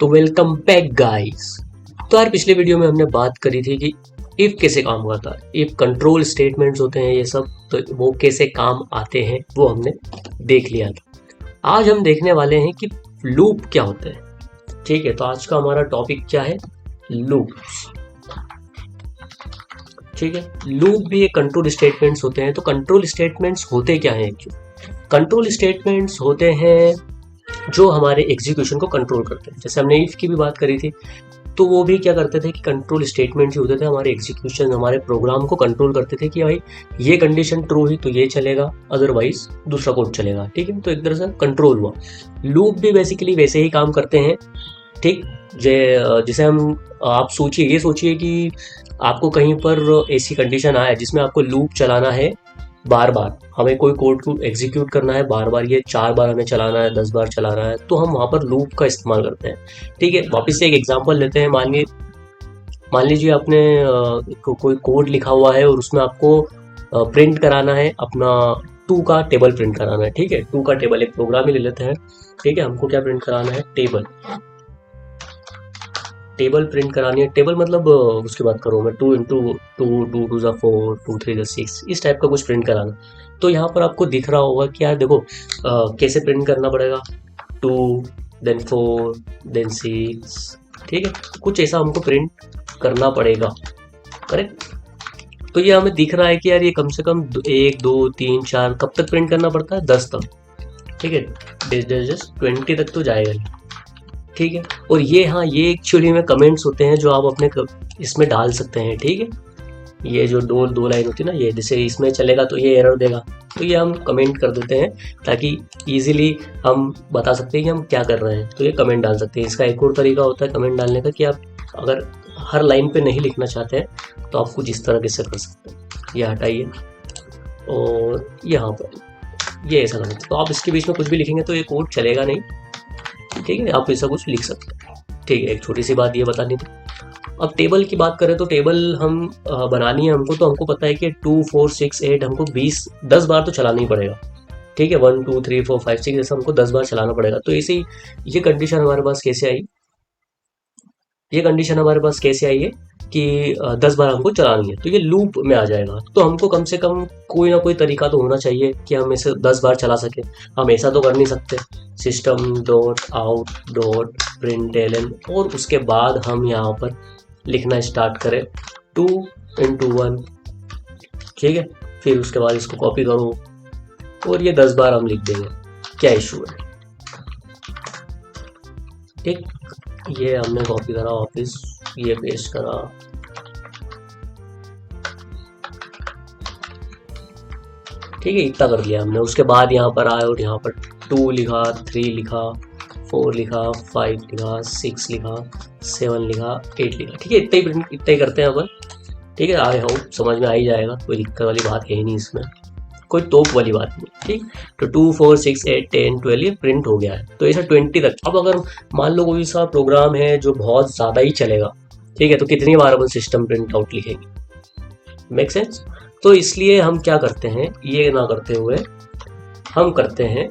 तो welcome back guys. तो यार पिछले वीडियो में हमने बात करी थी कि इफ कैसे काम करता है, इफ कंट्रोल स्टेटमेंट्स होते हैं ये सब, तो वो कैसे काम आते हैं वो हमने देख लिया था। आज हम देखने वाले हैं कि लूप क्या होते हैं। ठीक है, तो आज का हमारा टॉपिक क्या है? लूप। ठीक है, लूप भी एक कंट्रोल स्टेटमेंट्स होते हैं। तो कंट्रोल स्टेटमेंट्स होते क्या हैं? कंट्रोल स्टेटमेंट्स होते हैं जो हमारे एग्जीक्यूशन को कंट्रोल करते हैं। जैसे हमने इफ की भी बात करी थी, तो वो भी क्या करते थे कि कंट्रोल स्टेटमेंट्स होते थे, हमारे एग्जीक्यूशन, हमारे प्रोग्राम को कंट्रोल करते थे कि भाई ये कंडीशन ट्रू हुई तो ये चलेगा, अदरवाइज दूसरा कोड चलेगा। ठीक है, तो एक तरह से कंट्रोल हुआ। लूप भी बेसिकली वैसे ही काम करते हैं। ठीक, जैसे हम आप ये सोचिए कि आपको कहीं पर ऐसी कंडीशन आया जिसमें आपको लूप चलाना है, बार बार हमें कोई कोड को एग्जीक्यूट करना है, बार बार ये 4 बार हमें चलाना है, 10 बार चलाना है, तो हम वहाँ पर लूप का इस्तेमाल करते हैं। ठीक है, वापस से एक एग्जांपल लेते हैं। मान लीजिए आपने कोई कोड लिखा हुआ है और उसमें आपको प्रिंट कराना है अपना 2 का टेबल प्रिंट कराना है। ठीक है, 2 का टेबल एक प्रोग्राम ही ले लेते हैं। ठीक है, हमको क्या प्रिंट कराना है? टेबल प्रिंट करानी है। टेबल मतलब उसकी बात करूँ मैं, 2 इंटू 2 × 4, 2 3 6, इस टाइप का कुछ प्रिंट कराना। तो यहाँ पर आपको दिख रहा होगा कि यार देखो कैसे प्रिंट करना पड़ेगा, 2 देन 4 देन 6। ठीक है, कुछ ऐसा हमको प्रिंट करना पड़ेगा, करेक्ट। तो ये हमें दिख रहा है कि यार ये कम से कम 1 2 3 4 कब तक प्रिंट करना पड़ता है? 10 तक। ठीक है, जस्ट 20 तक तो जाएगा ही। ठीक है, और ये ये एक्चुअली में कमेंट्स होते हैं जो आप अपने इसमें डाल सकते हैं। ठीक है, ये जो दो लाइन होती है ना, ये जैसे इसमें चलेगा तो ये एरर देगा, तो ये हम कमेंट कर देते हैं ताकि इजीली हम बता सकते हैं कि हम क्या कर रहे हैं। तो ये कमेंट डाल सकते हैं। इसका एक और तरीका होता है कमेंट डालने का कि आप अगर हर लाइन पे नहीं लिखना चाहते हैं तो आप कुछ इस तरह से कर सकते हैं। ये हटाइए और यहाँ पर ये ऐसा लगता है, तो आप इसके बीच में कुछ भी लिखेंगे तो ये कोड चलेगा नहीं। ठीक है, आप ऐसा कुछ लिख सकते हैं। ठीक है, एक छोटी सी बात ये बतानी थी। अब टेबल की बात करें तो टेबल हम बनानी है हमको, तो हमको पता है कि 2 4 6 8 हमको 10 बार तो चलाना ही पड़ेगा। ठीक है, 1 2 3 4 5 6 जैसा हमको 10 बार चलाना पड़ेगा। तो ऐसे ही ये कंडीशन हमारे पास कैसे आई? है कि 10 बार हमको चलानी है, तो ये लूप में आ जाएगा। तो हमको कम से कम कोई ना कोई तरीका तो होना चाहिए कि हम इसे 10 बार चला सके। हम ऐसा तो कर नहीं सकते system.out.println और उसके बाद हम यहाँ पर लिखना स्टार्ट करें 2 × 1। ठीक है, फिर उसके बाद इसको कॉपी करो और ये 10 बार हम लिख देंगे। क्या इशू है? ठीक, ये हमने कॉपी करा, वापस ये पेस्ट करा। ठीक है, इतना कर लिया हमने। उसके बाद यहाँ पर आए और यहाँ पर 2 लिखा, 3 लिखा, 4 लिखा, 5 लिखा, 6 लिखा, 7 लिखा, 8 लिखा। ठीक है, इतना ही करते हैं अपन। ठीक है, आई होप समझ में आ ही जाएगा, कोई दिक्कत वाली बात है ही नहीं इसमें, कोई तोप वाली बात नहीं। ठीक, तो 2 4 6 8 10 12 ये प्रिंट हो गया है। तो ऐसा 20 तक। अब अगर मान लो कोई सा प्रोग्राम है जो बहुत ज़्यादा ही चलेगा, ठीक है, तो कितनी बार अपन सिस्टम प्रिंट आउट लिखेंगे? Make sense? तो इसलिए हम क्या करते हैं, ये ना करते हुए हम करते हैं।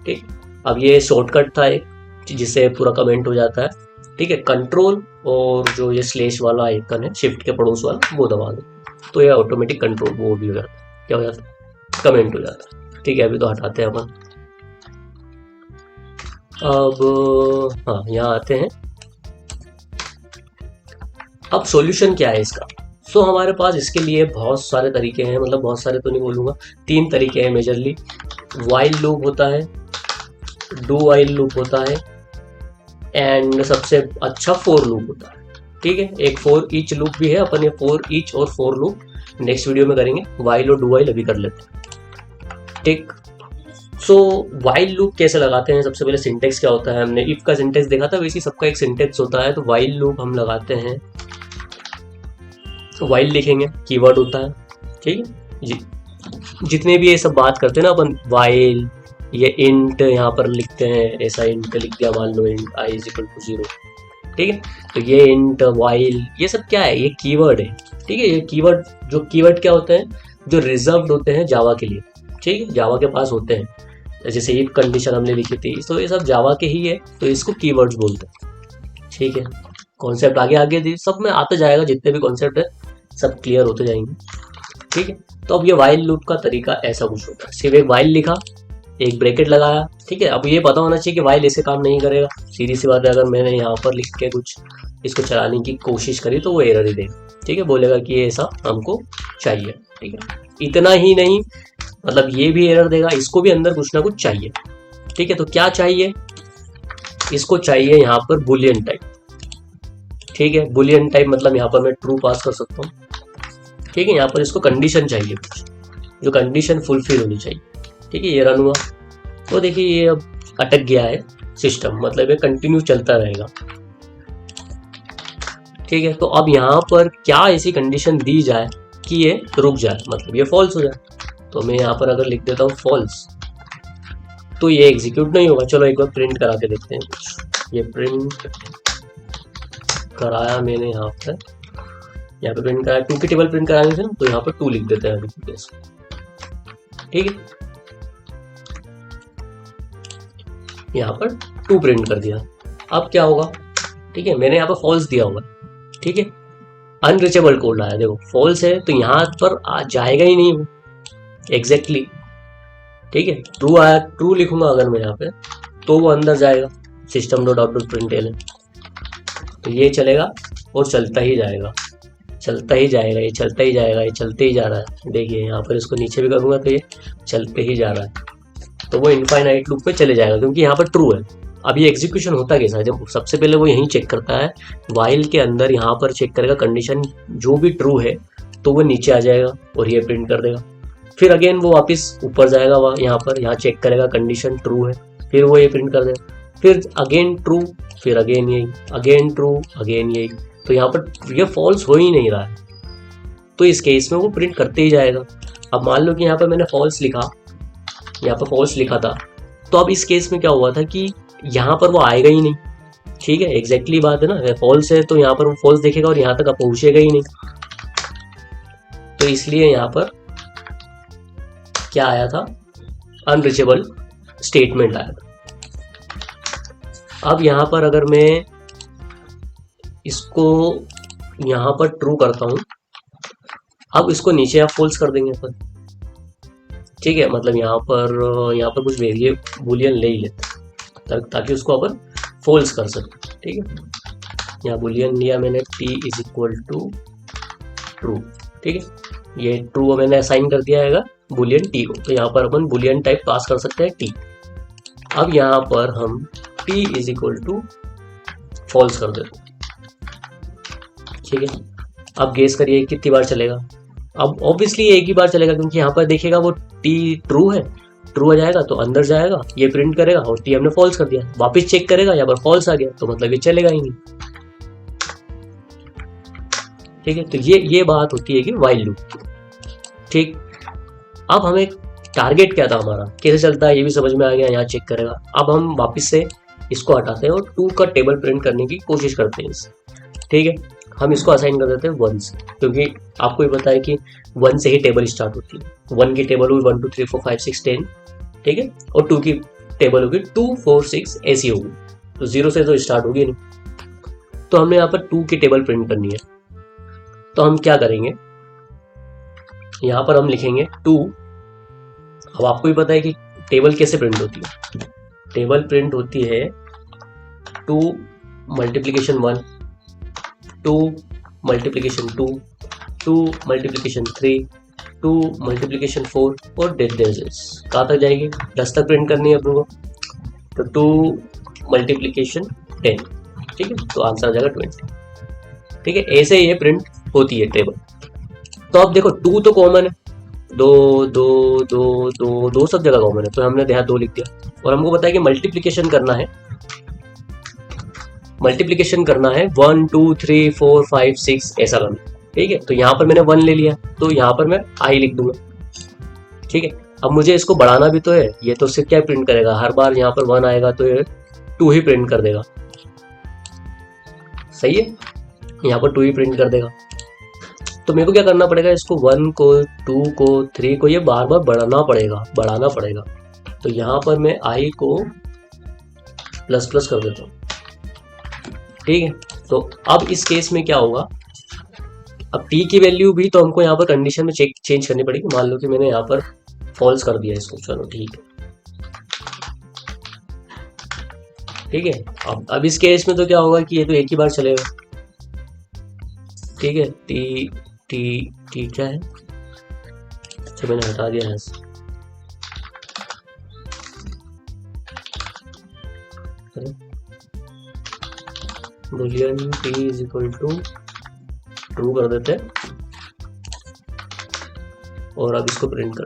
ठीक, अब ये शॉर्टकट था एक जिससे पूरा कमेंट हो जाता है। ठीक है, कंट्रोल और जो ये स्लैश वाला आइकन है शिफ्ट के पड़ोस वाला, वो दबा दो तो ये ऑटोमेटिक कंट्रोल वो भी हो जाता है। क्या हो जाता है? कमेंट हो जाता है। ठीक है, अभी तो हटाते हैं अपन। अब यहाँ आते हैं। अब सॉल्यूशन क्या है इसका? सो हमारे पास इसके लिए बहुत सारे तरीके हैं, मतलब बहुत सारे तो नहीं बोलूँगा, 3 तरीके हैं मेजरली। वाइल लूप होता है, डू वाइल लूप होता है, एंड सबसे अच्छा फॉर लूप होता है। ठीक है, एक फॉर ईच लूप भी है। अपन ये फॉर ईच और फॉर लूप नेक्स्ट वीडियो में करेंगे। वाइल और डू वाइल अभी कर लेते हैं। ठीक, सो वाइल लूप कैसे लगाते हैं? सबसे पहले सिंटेक्स क्या होता है, हमने इफ का सिंटेक्स देखा था, वैसे सबका एक सिंटेक्स होता है। तो वाइल लूप हम लगाते हैं, वाइल लिखेंगे, कीवर्ड होता है। ठीक है, जितने भी ये सब बात करते हैं ना अपन, वाइल, ये इंट यहाँ पर लिखते हैं, ऐसा इंट लिख दिया, मान लो इंट i = 0। ठीक है, तो ये इंट, वाइल, ये सब क्या है? ये कीवर्ड है। ठीक है, ये कीवर्ड क्या होते हैं? जो रिजर्व्ड होते हैं जावा के लिए। ठीक है, जावा के पास होते हैं। जैसे इफ कंडीशन हमने लिखी थी, तो ये सब जावा के ही है, तो इसको कीवर्ड्स बोलते हैं। ठीक है, कॉन्सेप्ट आगे आगे सब में आता जाएगा, जितने भी कॉन्सेप्ट है सब क्लियर होते जाएंगे। ठीक है, तो अब ये वाइल लूप का तरीका ऐसा कुछ होता है, सिर्फ एक वाइल लिखा, एक ब्रैकेट लगाया। ठीक है, अब ये पता होना चाहिए कि वाइल ऐसे काम नहीं करेगा। सीधी सी बात है, अगर मैंने यहाँ पर लिख के कुछ इसको चलाने की कोशिश करी तो वो एरर ही देगा। ठीक है, बोलेगा कि ये ऐसा हमको चाहिए। ठीक है, इतना ही नहीं, मतलब ये भी एरर देगा, इसको भी अंदर कुछ ना कुछ चाहिए। ठीक है, तो क्या चाहिए, इसको चाहिए यहाँ पर बुलियन टाइप। ठीक है, बुलियन टाइप मतलब यहाँ पर मैं ट्रू पास कर सकता हूँ। ठीक है, यहाँ पर इसको कंडीशन चाहिए कुछ, जो कंडीशन फुलफिल होनी चाहिए। ठीक है, ये रन हुआ तो देखिए ये अब अटक गया है सिस्टम, मतलब ये कंटिन्यू चलता रहेगा। ठीक है, तो अब यहाँ पर क्या ऐसी कंडीशन दी जाए कि ये रुक जाए, मतलब ये फॉल्स हो जाए। तो मैं यहाँ पर अगर लिख देता हूँ फॉल्स, तो ये एग्जीक्यूट नहीं होगा। चलो एक बार प्रिंट करा के देखते हैं कुछ। ये प्रिंट कराया मैंने यहाँ पे प्रिंट कराया, 2 की टेबल प्रिंट कराने थे ना, तो यहाँ पर 2 लिख देते हैं अभी। ठीक है, यहाँ पर 2 प्रिंट कर दिया। अब क्या होगा, ठीक है, मैंने यहाँ पर फॉल्स दिया होगा। ठीक है, अनरीचेबल कोड आया, देखो फॉल्स है तो यहाँ पर आ जाएगा ही नहीं वो एग्जैक्टली। ठीक है, ट्रू आया, ट्रू लिखूंगा अगर मैं यहाँ पे तो वो अंदर जाएगा system dot out dot print L, तो ये चलेगा और चलता ही जाएगा, चलता ही जाएगा, ये चलता ही जाएगा, ये चलते ही जा रहा है। देखिए यहाँ पर इसको नीचे भी करूँगा तो ये चलते ही जा रहा है, तो वो इनफाइनाइट लूप पे चले जाएगा क्योंकि यहाँ पर ट्रू है। अब ये एग्जीक्यूशन होता कैसा है, जब सबसे पहले वो यहीं चेक करता है, वाइल के अंदर यहाँ पर चेक करेगा कंडीशन जो भी ट्रू है तो वो नीचे आ जाएगा और ये प्रिंट कर देगा। फिर अगेन वो वापस ऊपर जाएगा, यहाँ चेक करेगा कंडीशन ट्रू है, फिर वो ये प्रिंट कर देगा, फिर अगेन ट्रू, फिर अगेन यही, अगेन ट्रू, अगेन यही। तो यहाँ पर ये फॉल्स हो ही नहीं रहा है, तो इस केस में वो प्रिंट करते ही जाएगा। अब मान लो कि यहाँ पर मैंने फॉल्स लिखा, यहाँ पर फॉल्स लिखा था, तो अब इस केस में क्या हुआ था कि यहाँ पर वो आएगा ही नहीं। ठीक है, एग्जैक्टली बात है ना, फॉल्स है तो यहाँ पर वो फॉल्स देखेगा और यहाँ तक पहुंचेगा ही नहीं। तो इसलिए यहाँ पर क्या आया था, अनरीचेबल स्टेटमेंट आया था। अब यहाँ पर अगर मैं इसको यहाँ पर ट्रू करता हूँ, अब इसको नीचे आप फॉल्स कर देंगे अपन। ठीक है, मतलब यहाँ पर कुछ वेरिएबल बुलियन ले ही लेते ताकि उसको अपन फॉल्स कर सके। ठीक है, यहाँ बुलियन लिया मैंने t is equal to true. ठीक है, ये ट्रू मैंने असाइन कर दिया है बुलियन t को, तो यहाँ पर अपन बुलियन टाइप पास कर सकते हैं t। अब यहाँ पर हम t is equal to false कर देते हैं। ठीक है, अब गेस करिए कितनी बार चलेगा। अब ऑब्वियसली एक ही बार चलेगा क्योंकि यहाँ पर देखेगा वो t ट्रू है, ट्रू आ जाएगा तो अंदर जाएगा, ये प्रिंट करेगा और t हमने फॉल्स कर दिया, वापस चेक करेगा, यहाँ पर फॉल्स आ गया तो मतलब ये चलेगा ही नहीं। ठीक है, तो ये बात होती है कि वाइल लूप। ठीक, अब हमें टारगेट क्या था हमारा, कैसे चलता है ये भी समझ में आ गया, यहाँ चेक करेगा। अब हम वापस से इसको हटाते हैं और 2 का टेबल प्रिंट करने की कोशिश करते हैं इससे। ठीक है, हम इसको असाइन कर देते हैं 1 से, क्योंकि आपको ये पता है कि 1 से ही टेबल स्टार्ट होती है। 1 की टेबल होगी 1 2 3 4 5 6 10। ठीक है, और 2 की टेबल होगी 2 4 6 ऐसी होगी, तो 0 से तो स्टार्ट होगी नहीं। तो हमने यहाँ पर 2 की टेबल प्रिंट करनी है, तो हम क्या करेंगे, यहाँ पर हम लिखेंगे 2। अब आपको भी पता है कि टेबल कैसे प्रिंट होती है, टेबल प्रिंट होती है 2 मल्टीप्लिकेशन 1, 2 मल्टीप्लिकेशन 2, 2 मल्टीप्लिकेशन 3, 2 मल्टीप्लिकेशन 4 और डेट डेजेस। कहाँ तक जाएगी, 10 तक प्रिंट करनी है अपन को, तो 2 मल्टीप्लिकेशन 10। ठीक है, तो आंसर आ जाएगा 20। ठीक है, ऐसे ये प्रिंट होती है टेबल। तो अब देखो 2 तो कॉमन है, 2 2 2 2 2 सब जगह कॉमन है, तो हमने यहाँ 2 लिख दिया। और हमको पता है कि मल्टीप्लिकेशन करना है 1 2 3 4 5 6 ऐसा करना। ठीक है, तो यहाँ पर मैंने 1 ले लिया, तो यहाँ पर मैं i लिख दूंगा। ठीक है, अब मुझे इसको बढ़ाना भी तो है, ये तो सिर्फ क्या प्रिंट करेगा, हर बार यहाँ पर 1 आएगा तो ये 2 ही प्रिंट कर देगा। सही है, यहाँ पर 2 ही प्रिंट कर देगा। तो मेरे को क्या करना पड़ेगा, इसको 1 को 2 को 3 को ये बार बार बढ़ाना पड़ेगा। तो यहाँ पर मैं i को प्लस प्लस कर देता हूँ। ठीक है। तो अब इस केस में क्या होगा, अब टी की वैल्यू भी तो हमको यहाँ पर कंडीशन में चेंज करनी पड़ेगी। मान लो कि मैंने यहाँ पर फॉल्स कर दिया इसको, चलो ठीक है, ठीक है। अब इस केस में तो क्या होगा कि ये तो एक ही बार चलेगा, ठीक है। टी टी टी क्या है, अच्छा मैंने हटा दिया है Boolean T is equal to true कर देते हैं और अब इसको प्रिंट कर,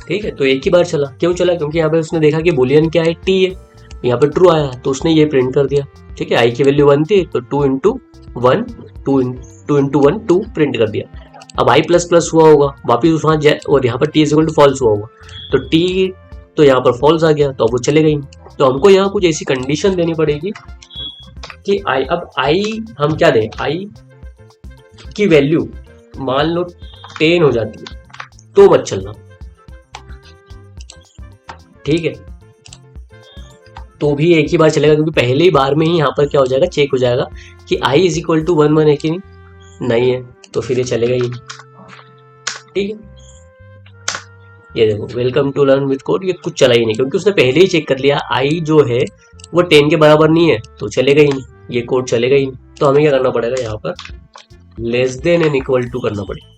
ठीक है। तो एक ही बार चला, क्यों चला, क्योंकि यहाँ पे उसने देखा कि बूलियन क्या है, टी है, यहाँ पे ट्रू आया तो उसने ये प्रिंट कर दिया, ठीक है। आई की वैल्यू 1 थी तो 2 इंटू 1 2 इंटू 1 2 प्रिंट कर दिया। अब आई प्लस प्लस हुआ होगा वापिस वहाँ जाए और यहाँ पर T is equal to false हुआ होगा, तो टी तो यहाँ पर फॉल्स आ गया तो अब वो चले गई। तो हमको यहाँ कुछ ऐसी कंडीशन देनी पड़ेगी कि आई, अब आई हम क्या दें, आई की वैल्यू मान लो 10 हो जाती है तो मत चलना, ठीक है। तो भी एक ही बार चलेगा क्योंकि पहली बार में ही यहाँ पर क्या हो जाएगा, चेक हो जाएगा कि आई इज इक्वल टू 1 1 है कि नहीं है, तो फिर ये चलेगा ही, ठीक है। ये देखो welcome to learn with code, ये कुछ चला ही नहीं क्योंकि उसने पहले ही चेक कर लिया आई जो है वो 10 के बराबर नहीं है तो चलेगा ही नहीं, ये कोड चलेगा ही नहीं। तो हमें क्या करना पड़ेगा, यहाँ पर less than and equal to करना पड़ेगा।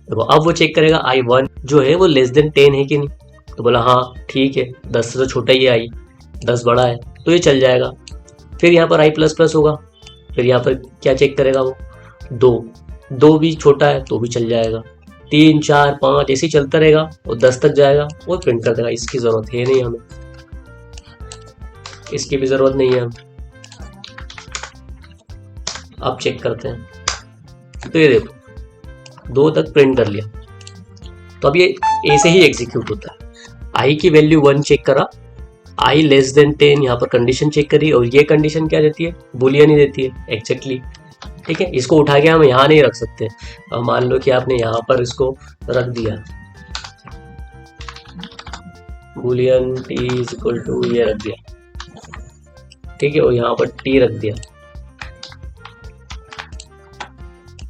देखो अब वो चेक करेगा आई 1 जो है वो लेस देन 10 है कि नहीं, तो बोला हाँ ठीक है, 10 से तो छोटा ही है आई, 10 बड़ा है तो ये चल जाएगा। फिर यहाँ पर आई प्लस प्लस होगा, फिर यहाँ पर क्या चेक करेगा वो, 2 भी छोटा है तो भी चल जाएगा, 3 4 5 ऐसे ही चलता रहेगा और 10 तक जाएगा और प्रिंट कर देगा। इसकी जरूरत है नहीं हमें, इसकी भी जरूरत नहीं है हमें। अब चेक करते हैं, तो ये देखो 2 तक प्रिंट कर लिया, तो अब ये ऐसे ही एग्जीक्यूट होता है। आई की वैल्यू 1 चेक करा, आई लेस देन 10 यहाँ पर कंडीशन चेक करी और ये कंडीशन क्या देती है, बूलियन ही देती है एग्जैक्टली, ठीक है। इसको उठा के हम यहाँ नहीं रख सकते। अब मान लो कि आपने यहाँ पर इसको रख दिया, Boolean T is equal to ये रख दिया, ठीक है, और यहाँ पर टी रख दिया,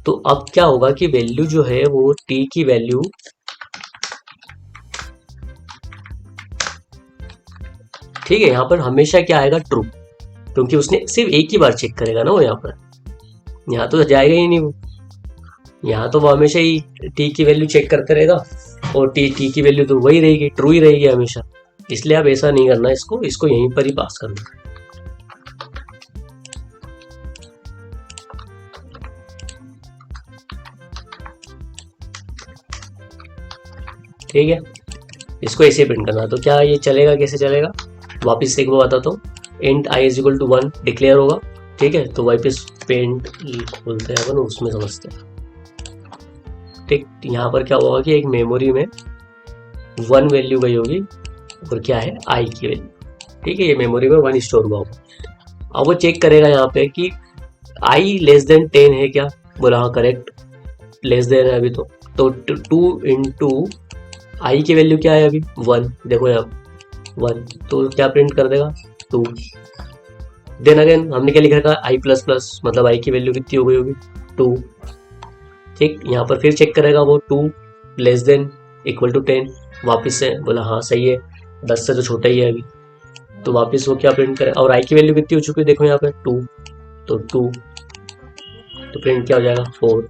तो अब क्या होगा कि वैल्यू जो है वो टी की वैल्यू ठीक है, यहाँ पर हमेशा क्या आएगा, ट्रू, क्योंकि उसने सिर्फ एक ही बार चेक करेगा ना वो, यहाँ तो जाएगा ही नहीं वो, यहाँ तो वो हमेशा ही टी की वैल्यू चेक करते रहेगा और टी की वैल्यू तो वही रहेगी, ट्रू ही रहेगी हमेशा। इसलिए आप ऐसा नहीं करना, इसको यहीं पर ही पास करना, ठीक है। इसको ऐसे प्रिंट करना, तो क्या ये चलेगा, कैसे चलेगा, वापिस से एक बार बताता हूँ। Int I is equal to 1 declare होगा, ठीक है, तो वापिस पेंट खोलते हैं अपन, उसमें समझते हैं, ठीक। यहाँ पर क्या होगा कि एक मेमोरी में 1 वैल्यू गई होगी और क्या है, आई की वैल्यू, ठीक है, ये मेमोरी में 1 स्टोर हुआ होगा। अब वो चेक करेगा यहाँ पे कि आई लेस देन 10 है क्या, बोला हाँ करेक्ट, लेस देन है अभी तो 2 इंटू आई की वैल्यू क्या है अभी 1, देखो यहाँ 1, तो क्या प्रिंट कर देगा 2। देन अगेन हमने क्या लिखा था, आई प्लस प्लस, मतलब आई की वैल्यू कितनी हो गई होगी 2, ठीक। यहाँ पर फिर चेक करेगा वो 2 लेस देन इक्वल टू 10, वापस से बोला हाँ सही है, 10 से तो छोटा ही है अभी, तो वापस वो क्या प्रिंट करे, और आई की वैल्यू कितनी हो चुकी है देखो यहाँ पे 2, तो 2 तो प्रिंट क्या हो जाएगा 4।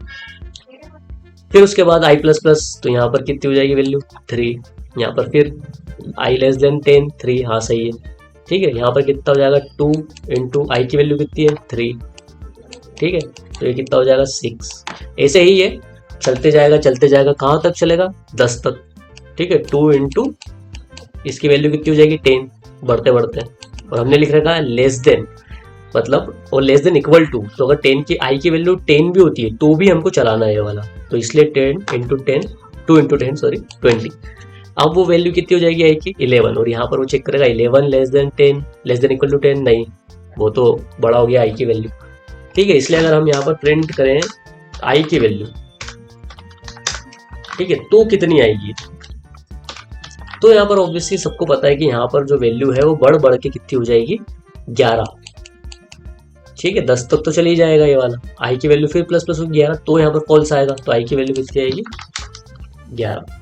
फिर उसके बाद आई प्लस प्लस, तो यहाँ पर कितनी हो जाएगी वैल्यू 3, यहाँ पर फिर आई लेस देन 10 3, हाँ सही है, ठीक है। यहाँ पर कितना हो जाएगा 2 इंटू आई की वैल्यू कितनी है 3, ठीक है, तो ये कितना हो जाएगा 6। ऐसे ही ये चलते जाएगा, कहाँ तक चलेगा 10 तक, ठीक है। 2 इंटू इसकी वैल्यू कितनी हो जाएगी 10, बढ़ते बढ़ते, और हमने लिख रखा है लेस देन, मतलब और लेस देन इक्वल टू, तो अगर 10 की आई की वैल्यू 10 भी होती है तो भी हमको चलाना है ये वाला, तो इसलिए 10 इंटू 10 2 इंटू 10 सॉरी 20। अब वो वैल्यू कितनी हो जाएगी आई की 11, और यहाँ पर वो चेक करेगा 11 less than 10 less than equal to 10, नहीं वो तो बड़ा हो गया आई की वैल्यू, ठीक है। इसलिए अगर हम यहाँ पर प्रिंट करें आई की वैल्यू, ठीक है, तो कितनी आएगी, तो यहाँ पर ऑब्वियसली सबको पता है कि यहाँ पर जो वैल्यू है वो बढ़ बढ़ के कितनी हो जाएगी 11, ठीक है, 10 तक तो चल ही जाएगा ये वाला। आई की वैल्यू फिर प्लस प्लस 11, तो यहाँ पर फॉल्स आएगा, तो आई की वैल्यू कितनी आएगी 11।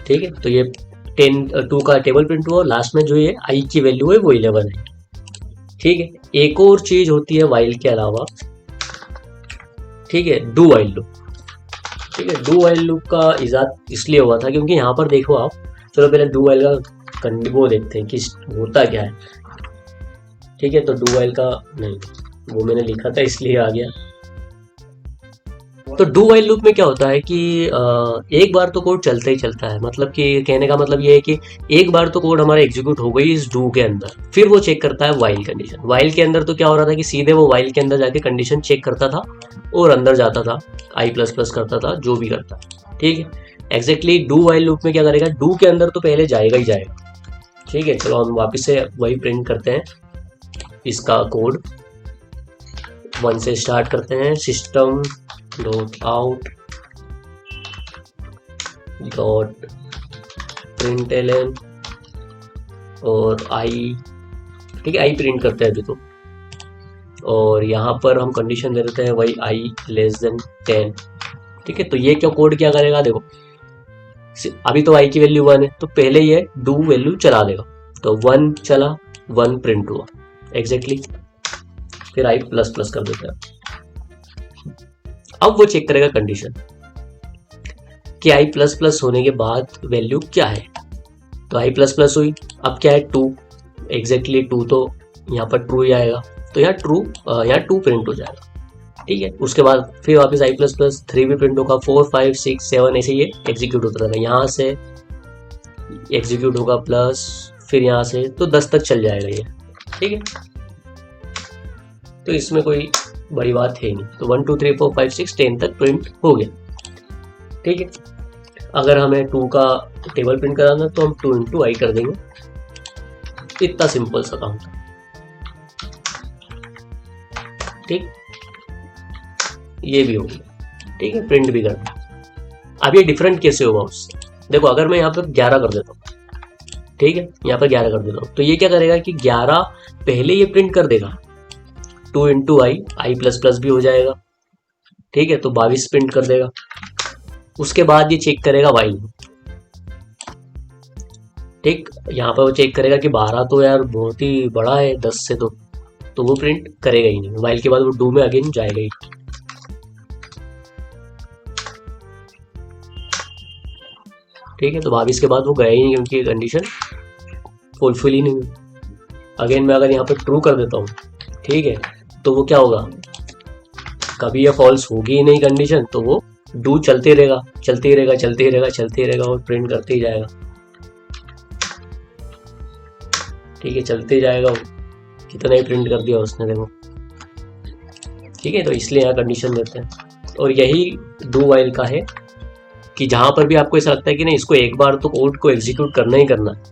ठीक है, तो ये 2 का टेबल प्रिंट हुआ, लास्ट में जो ये आई की वैल्यू है वो 11 है। ठीक है, एक और चीज होती है वाइल के अलावा, ठीक है, डू वाइल लूप। ठीक है, डू वाइल लूप का इजाद इसलिए हुआ था क्योंकि यहाँ पर देखो आप, चलो पहले डू वाइल का वो देखते हैं कि होता क्या है। ठीक है, तो डू वाइल का नहीं, वो मैंने लिखा था इसलिए आ गया। तो डू वाइल लूप में क्या होता है कि एक बार तो कोड चलता ही चलता है, मतलब कि कहने का मतलब ये है कि एक बार तो कोड हमारा एग्जीक्यूट हो गई इस डू के अंदर, फिर वो चेक करता है वाइल कंडीशन। वाइल के अंदर तो क्या हो रहा था कि सीधे वो वाइल के अंदर जाके कंडीशन चेक करता था और अंदर जाता था, आई प्लस प्लस करता था, जो भी करता। ठीक है, एग्जैक्टली डू वाइल लूप में क्या करेगा, डू के अंदर तो पहले जाएगा ही जाएगा। ठीक है, चलो हम वापस से वही प्रिंट करते हैं इसका कोड। 1 से स्टार्ट करते हैं, system dot out dot println और आई। ठीक है, आई प्रिंट करते हैं अभी तो, और यहाँ पर हम कंडीशन दे देते हैं वही आई लेस देन 10। ठीक है, तो ये क्या कोड क्या करेगा, देखो अभी तो आई की वैल्यू 1 है, तो पहले ये डू वैल्यू चला देगा, तो 1 चला, 1 प्रिंट हुआ एग्जैक्टली, फिर आई प्लस प्लस कर देते हैं। अब वो चेक करेगा कंडीशन कि आई प्लस प्लस होने के बाद वैल्यू क्या है, तो आई प्लस प्लस हुई, अब क्या है 2, एग्जैक्टली 2, तो यहाँ पर ट्रू ही आएगा, तो यहाँ ट्रू, यहाँ 2 प्रिंट हो जाएगा। ठीक है, उसके बाद फिर वापस आई प्लस प्लस 3 भी प्रिंट होगा, 4 5 6 7 ऐसे ये एग्जीक्यूट होता रहेगा, यहाँ से एग्जीक्यूट होगा प्लस, फिर यहाँ से तो 10 तक चल जाएगा ये। ठीक है, तो इसमें कोई बड़ी बात है नहीं, तो 1 2 3 4 5 6 10 तक प्रिंट हो गया। ठीक है, अगर हमें 2 का टेबल प्रिंट कराना तो हम 2 इंटू आई कर देंगे, इतना सिंपल सा काम था। ठीक, ये भी हो गया। ठीक है, प्रिंट भी करना। अब ये डिफरेंट कैसे होगा उससे, देखो अगर मैं यहाँ पर 11 कर देता हूँ, ठीक है, यहाँ पर 11 कर देता हूँ, तो ये क्या करेगा कि 11 पहले ये प्रिंट कर देगा 2 इंटू आई प्लस प्लस भी हो जाएगा। ठीक है, तो 22 प्रिंट कर देगा, उसके बाद ये चेक करेगा वाइल। ठीक, यहाँ पर वो चेक करेगा कि 12 तो यार बहुत ही बड़ा है 10 से, तो वो प्रिंट करेगा ही नहीं, वाइल के बाद वो डू में अगेन जाएगा ही। ठीक है, तो 22 के बाद वो गया ही नहीं क्योंकि कंडीशन फुलफिल ही नहीं हुई। अगेन मैं अगर यहाँ पर ट्रू कर देता हूँ, ठीक है, तो वो क्या होगा, कभी ये फॉल्स होगी ही नहीं कंडीशन, तो वो डू चलते रहेगा चलते ही रहेगा चलते ही रहेगा चलते ही रहेगा और प्रिंट करते ही जाएगा। ठीक है, चलते ही जाएगा, वो कितना ही प्रिंट कर दिया उसने, देखो। ठीक है, तो इसलिए यहाँ कंडीशन देते हैं, और यही डू वाइल का है कि जहां पर भी आपको ऐसा लगता है कि नहीं इसको एक बार तो कोड को एग्जीक्यूट करना ही करना है,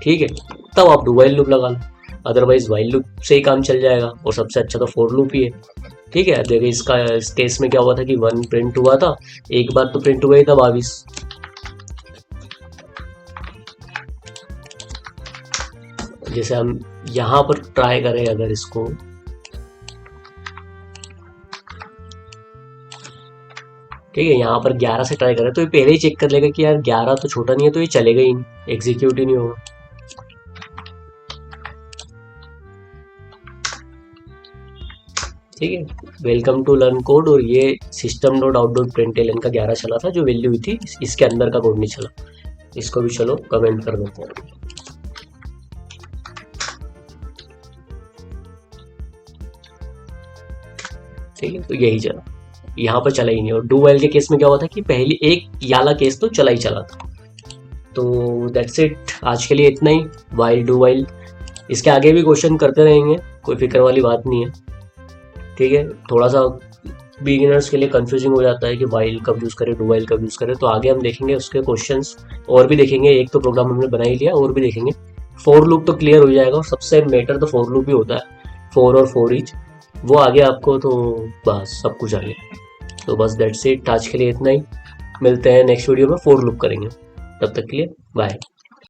ठीक है, तब आप डू वाइल लूप लगा लो, अदरवाइज वाइल लूप से ही काम चल जाएगा, और सबसे अच्छा तो फॉर लूप ही है। ठीक है, देखिए इस केस में क्या हुआ था कि 1 प्रिंट हुआ था, एक बार तो प्रिंट हुआ ही था 22। जैसे हम यहाँ पर ट्राई करें अगर इसको, ठीक है, यहाँ पर 11 से ट्राई करें तो ये पहले ही चेक कर लेगा कि यार 11 तो छोटा नहीं है, तो ये चलेगा ही नहीं, एग्जीक्यूट ही नहीं होगा। ठीक है, वेलकम टू लर्न कोड, और ये system dot out dot println का 11 चला था, जो वैल्यू हुई थी इसके अंदर का कोड नहीं चला। इसको भी चलो कमेंट कर देते हैं। ठीक है, तो यही चला, यहाँ पर चला ही नहीं। और डू वाइल के केस में क्या हुआ था कि पहले एक याला केस तो चला ही चला था। तो दैट्स इट, आज के लिए इतना ही, वाइल डू वाइल। इसके आगे भी क्वेश्चन करते रहेंगे, कोई फिक्र वाली बात नहीं है। ठीक है, थोड़ा सा बिगिनर्स के लिए कंफ्यूजिंग हो जाता है कि वाइल कब यूज़ करें, डू वाइल कब यूज़ करें, तो आगे हम देखेंगे उसके क्वेश्चंस और भी देखेंगे। एक तो प्रोग्राम हमने बना ही लिया, और भी देखेंगे। फॉर लूप तो क्लियर हो जाएगा, और सबसे मैटर तो फॉर लूप ही होता है, फॉर और फॉर ईच, वो आगे आपको तो बस सब कुछ आ गया। तो बस दैट्स इट, आज के लिए इतना ही, मिलते हैं नेक्स्ट वीडियो में, फॉर लूप करेंगे। तब तक के लिए बाय।